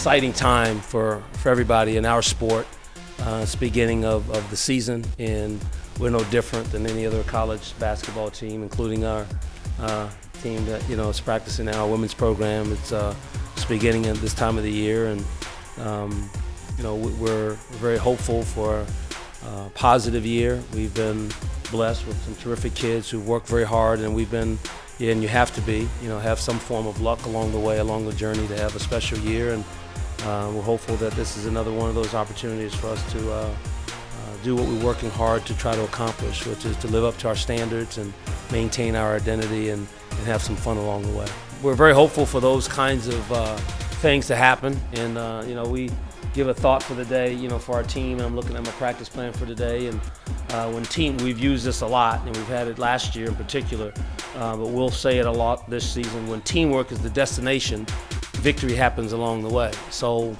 exciting time for everybody in our sport. It's the beginning of the season, and we're no different than any other college basketball team, including our team that is practicing now, our women's program. It's the beginning of this time of the year, and we're very hopeful for a positive year. We've been blessed with some terrific kids who work very hard, and we've been, and you have to be, have some form of luck along the way, along the journey, to have a special year. And we're hopeful that this is another one of those opportunities for us to do what we're working hard to try to accomplish, which is to live up to our standards and maintain our identity and have some fun along the way. We're very hopeful for those kinds of things to happen, and we give a thought for the day, for our team. And I'm looking at my practice plan for today, and we've used this a lot, and we've had it last year in particular, but we'll say it a lot this season. When teamwork is the destination, victory happens along the way. So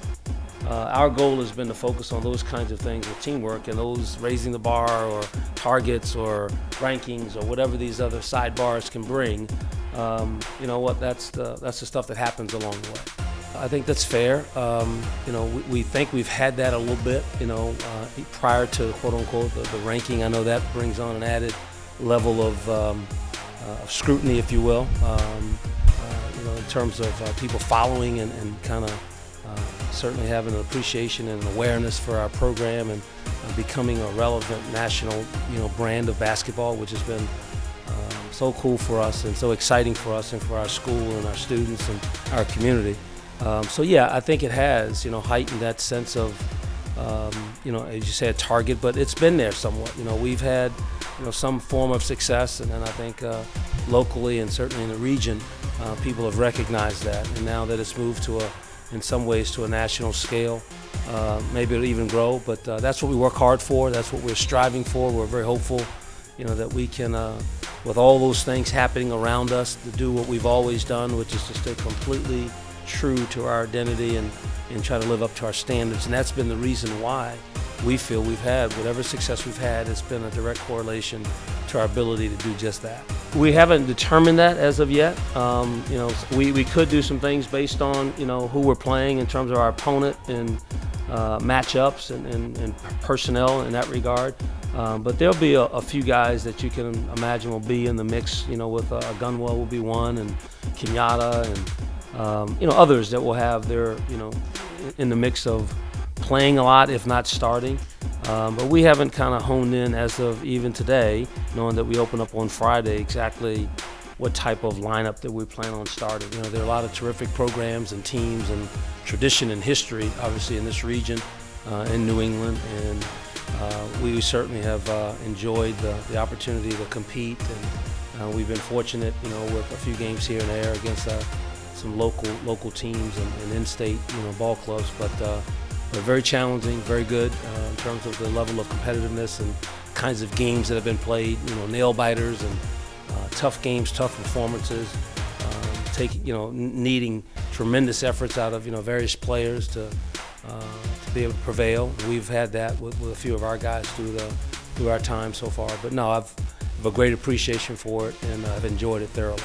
our goal has been to focus on those kinds of things with teamwork, and those raising the bar or targets or rankings or whatever these other sidebars can bring. You know what? That's the stuff that happens along the way. I think that's fair. We think we've had that a little bit, prior to quote unquote the ranking. I know that brings on an added level of scrutiny, if you will, in terms of people following and kind of certainly having an appreciation and an awareness for our program and becoming a relevant national, brand of basketball, which has been so cool for us and so exciting for us and for our school and our students and our community. So yeah, I think it has, heightened that sense of, as you said, target, but it's been there somewhat. We've had, some form of success, and then I think locally and certainly in the region, people have recognized that, and now that it's moved to in some ways to a national scale, maybe it'll even grow. But that's what we work hard for. That's what we're striving for. We're very hopeful, that we can, with all those things happening around us, to do what we've always done, which is to stay completely true to our identity and try to live up to our standards. And that's been the reason why we feel we've had whatever success we've had. It's been a direct correlation to our ability to do just that. We haven't determined that as of yet. We could do some things based on who we're playing in terms of our opponent and matchups and personnel in that regard. But there'll be a few guys that you can imagine will be in the mix. With Gunwell will be one, and Kenyatta, and others that will have their, in the mix of playing a lot, if not starting. But we haven't kind of honed in as of even today, knowing that we open up on Friday, exactly what type of lineup that we plan on starting. There are a lot of terrific programs and teams and tradition and history, obviously, in this region, in New England, and we certainly have enjoyed the opportunity to compete, and we've been fortunate, with a few games here and there against some local teams and in-state, ball clubs, but very challenging, very good in terms of the level of competitiveness and kinds of games that have been played. Nail biters and tough games, tough performances, needing tremendous efforts out of various players to be able to prevail. We've had that with a few of our guys through our time so far. But no, I've a great appreciation for it, and I've enjoyed it thoroughly.